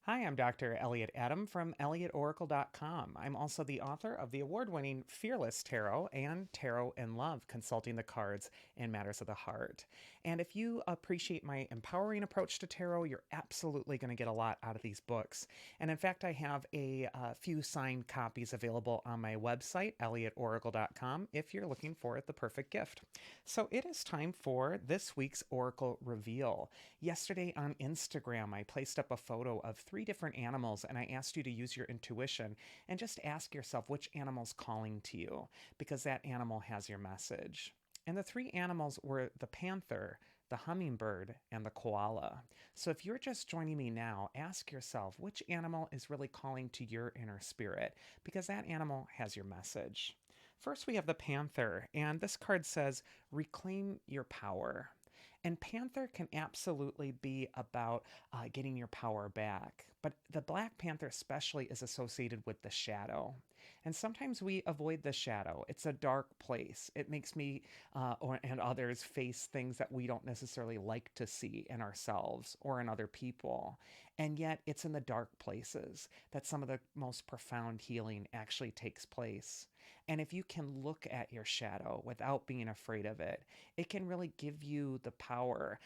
Hi, I'm Dr. Elliot Adam from ElliotOracle.com. I'm also the author of the award winning Fearless Tarot and Tarot in Love, consulting the cards in matters of the heart. And if you appreciate my empowering approach to tarot, you're absolutely going to get a lot out of these books. And in fact, I have a few signed copies available on my website, ElliotOracle.com, if you're looking for the perfect gift. So it is time for this week's Oracle Reveal. Yesterday on Instagram, I placed up a photo of three different animals and I asked you to use your intuition and just ask yourself which animal's calling to you because that animal has your message. And the three animals were the panther, the hummingbird, and the koala. So if you're just joining me now, ask yourself which animal is really calling to your inner spirit because that animal has your message. First, we have the panther, and this card says, reclaim your power. And Panther can absolutely be about getting your power back. But the Black Panther, especially, is associated with the shadow. And sometimes we avoid the shadow. It's a dark place. It makes me and others face things that we don't necessarily like to see in ourselves or in other people. And yet, it's in the dark places that some of the most profound healing actually takes place. And if you can look at your shadow without being afraid of it, it can really give you the power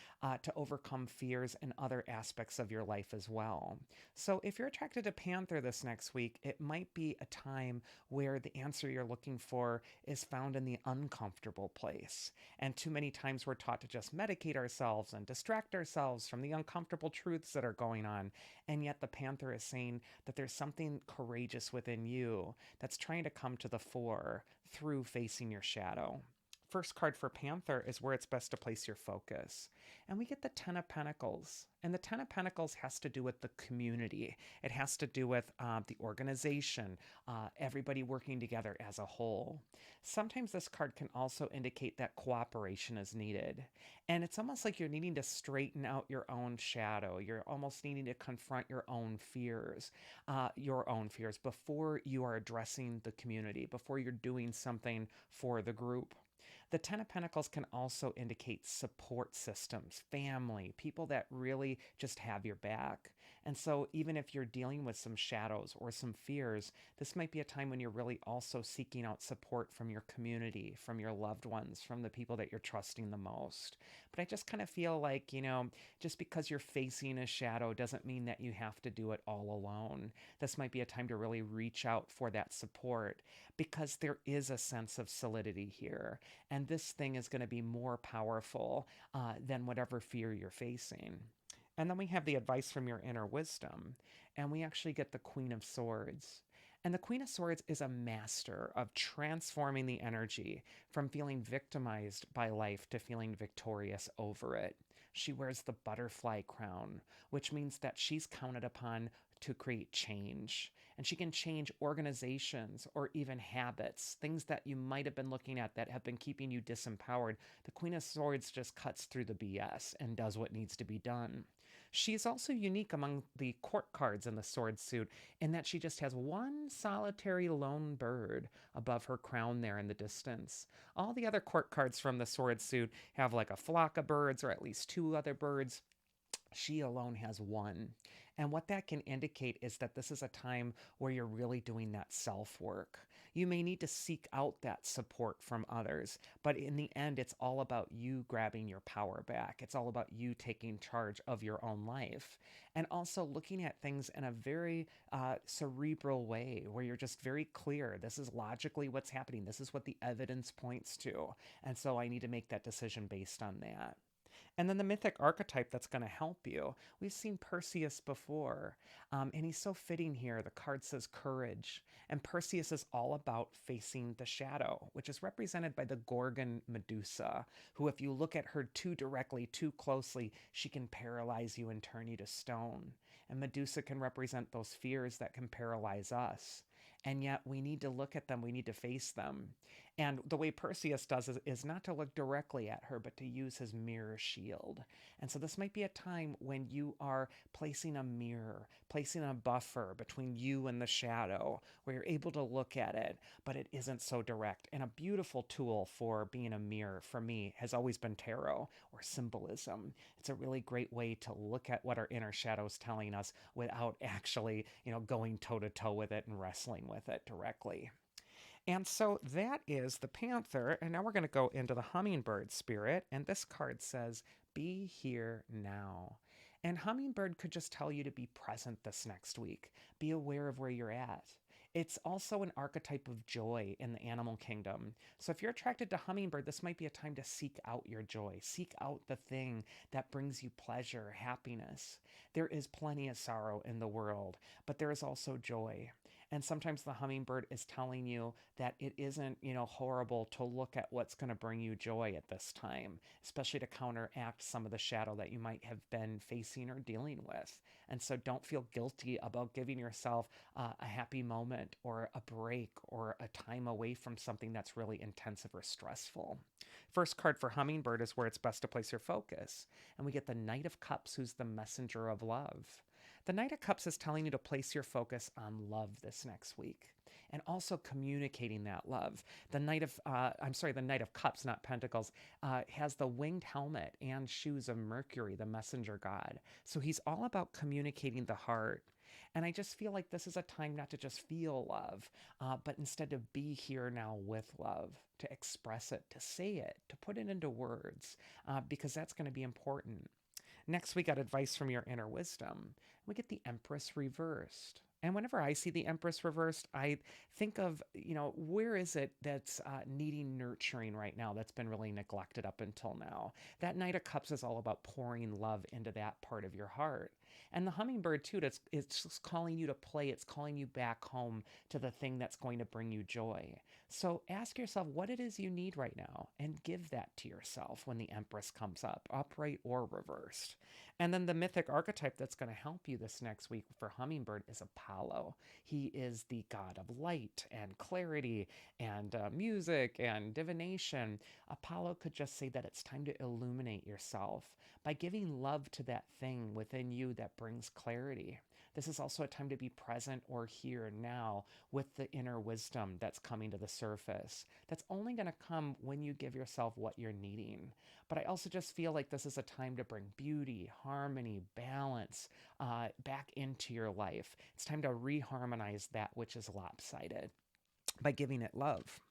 to overcome fears in other aspects of your life as well. So, if you're attracted to Panther this next week, it might be a time where the answer you're looking for is found in the uncomfortable place. And too many times we're taught to just medicate ourselves and distract ourselves from the uncomfortable truths that are going on. And yet, the Panther is saying that there's something courageous within you that's trying to come to the fore through facing your shadow. First card for Panther is where it's best to place your focus. And we get the Ten of Pentacles. And the Ten of Pentacles has to do with the community. It has to do with the organization, everybody working together as a whole. Sometimes this card can also indicate that cooperation is needed. And it's almost like you're needing to straighten out your own shadow. You're almost needing to confront your own fears before you are addressing the community, before you're doing something for the group. The Ten of Pentacles can also indicate support systems, family, people that really just have your back. And so, even if you're dealing with some shadows or some fears, this might be a time when you're really also seeking out support from your community, from your loved ones, from the people that you're trusting the most. But I just kind of feel like, just because you're facing a shadow doesn't mean that you have to do it all alone. This might be a time to really reach out for that support because there is a sense of solidity here. And this thing is going to be more powerful than whatever fear you're facing. And then we have the advice from your inner wisdom, and we actually get the Queen of Swords. And the Queen of Swords is a master of transforming the energy from feeling victimized by life to feeling victorious over it. She wears the butterfly crown, which means that she's counted upon to create change. And she can change organizations or even habits, things that you might have been looking at that have been keeping you disempowered. The Queen of Swords just cuts through the BS and does what needs to be done. She is also unique among the court cards in the sword suit in that she just has one solitary lone bird above her crown there in the distance. All the other court cards from the sword suit have like a flock of birds or at least two other birds. She alone has one. And what that can indicate is that this is a time where you're really doing that self work. You may need to seek out that support from others, but in the end, it's all about you grabbing your power back. It's all about you taking charge of your own life and also looking at things in a very cerebral way where you're just very clear. This is logically what's happening, this is what the evidence points to. And so I need to make that decision based on that. And then the mythic archetype that's going to help you. We've seen Perseus before, and he's so fitting here. The card says courage. And Perseus is all about facing the shadow, which is represented by the Gorgon Medusa, who, if you look at her too directly, too closely, she can paralyze you and turn you to stone. And Medusa can represent those fears that can paralyze us. And yet we need to look at them, we need to face them. And the way Perseus does is not to look directly at her, but to use his mirror shield. And so this might be a time when you are placing a mirror, placing a buffer between you and the shadow, where you're able to look at it, but it isn't so direct. And a beautiful tool for being a mirror for me has always been tarot or symbolism. It's a really great way to look at what our inner shadow is telling us without actually, going toe to toe with it and wrestling with it directly. And so that is the Panther. And now we're going to go into the Hummingbird spirit. And this card says, be here now. And Hummingbird could just tell you to be present this next week. Be aware of where you're at. It's also an archetype of joy in the animal kingdom. So if you're attracted to Hummingbird, this might be a time to seek out your joy. Seek out the thing that brings you pleasure, happiness. There is plenty of sorrow in the world, but there is also joy. And sometimes the hummingbird is telling you that it isn't, horrible to look at what's going to bring you joy at this time, especially to counteract some of the shadow that you might have been facing or dealing with. And so don't feel guilty about giving yourself a happy moment or a break or a time away from something that's really intensive or stressful. First card for Hummingbird is where it's best to place your focus. And we get the Knight of Cups, who's the messenger of love. The Knight of Cups is telling you to place your focus on love this next week and also communicating that love. The Knight of Cups, not Pentacles, has the winged helmet and shoes of Mercury, the messenger god. So he's all about communicating the heart. And I just feel like this is a time not to just feel love, but instead to be here now with love, to express it, to say it, to put it into words, because that's going to be important. Next, we got advice from your inner wisdom. We get the Empress reversed. And whenever I see the Empress reversed, I think of, where is it that's needing nurturing right now that's been really neglected up until now? That Knight of Cups is all about pouring love into that part of your heart. And the hummingbird, too, it's just calling you to play. It's calling you back home to the thing that's going to bring you joy. So ask yourself what it is you need right now and give that to yourself when the Empress comes up, upright or reversed. And then the mythic archetype that's going to help you this next week for Hummingbird is Apollo. He is the god of light and clarity and music and divination. Apollo could just say that it's time to illuminate yourself by giving love to that thing within you that brings clarity. This is also a time to be present or here now with the inner wisdom that's coming to the surface. That's only going to come when you give yourself what you're needing. But I also just feel like this is a time to bring beauty, harmony, balance back into your life. It's time to reharmonize that which is lopsided by giving it love.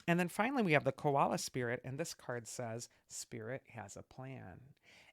And then finally, we have the Koala spirit, and this card says, Spirit has a plan.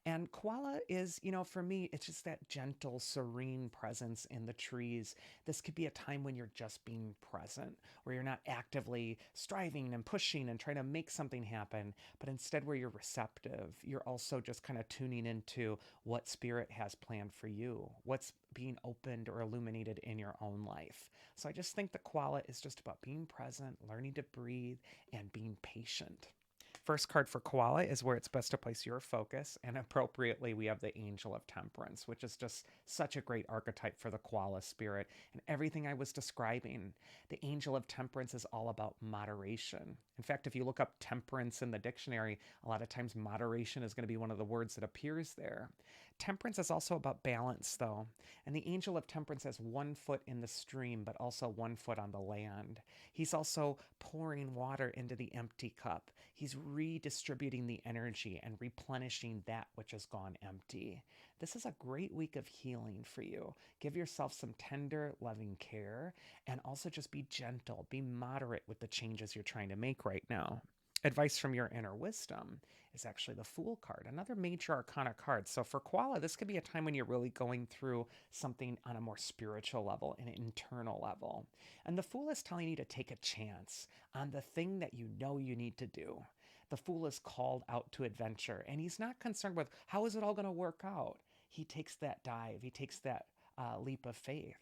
And koala is, for me, it's just that gentle, serene presence in the trees. This could be a time when you're just being present, where you're not actively striving and pushing and trying to make something happen, but instead where you're receptive. You're also just kind of tuning into what spirit has planned for you, what's being opened or illuminated in your own life. So I just think the koala is just about being present, learning to breathe, and being patient. First card for Koala is where it's best to place your focus, and appropriately we have the Angel of Temperance, which is just such a great archetype for the Koala spirit. And everything I was describing, the Angel of Temperance is all about moderation. In fact, if you look up temperance in the dictionary, a lot of times moderation is going to be one of the words that appears there. Temperance is also about balance, though. And the Angel of Temperance has 1 foot in the stream, but also 1 foot on the land. He's also pouring water into the empty cup. He's redistributing the energy and replenishing that which has gone empty. This is a great week of healing for you. Give yourself some tender, loving care, and also just be gentle, be moderate with the changes you're trying to make right now. Advice from your inner wisdom is actually the Fool card, another major arcana card. So for Koala, this could be a time when you're really going through something on a more spiritual level, an internal level. And the Fool is telling you to take a chance on the thing that you know you need to do. The Fool is called out to adventure, and he's not concerned with how is it all going to work out. He takes that dive, he takes that leap of faith.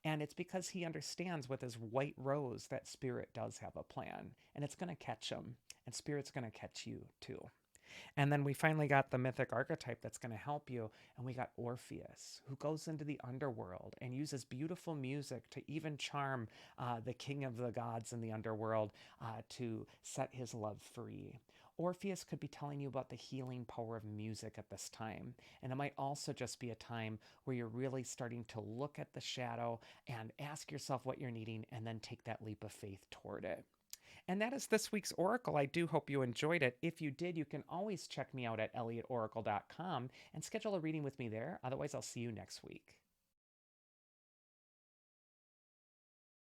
And it's because he understands with his white rose that Spirit does have a plan, and it's going to catch him, and Spirit's going to catch you too. And then we finally got the mythic archetype that's going to help you. And we got Orpheus, who goes into the underworld and uses beautiful music to even charm the king of the gods in the underworld to set his love free. Orpheus could be telling you about the healing power of music at this time. And it might also just be a time where you're really starting to look at the shadow and ask yourself what you're needing and then take that leap of faith toward it. And that is this week's Oracle. I do hope you enjoyed it. If you did, you can always check me out at elliotoracle.com and schedule a reading with me there. Otherwise, I'll see you next week.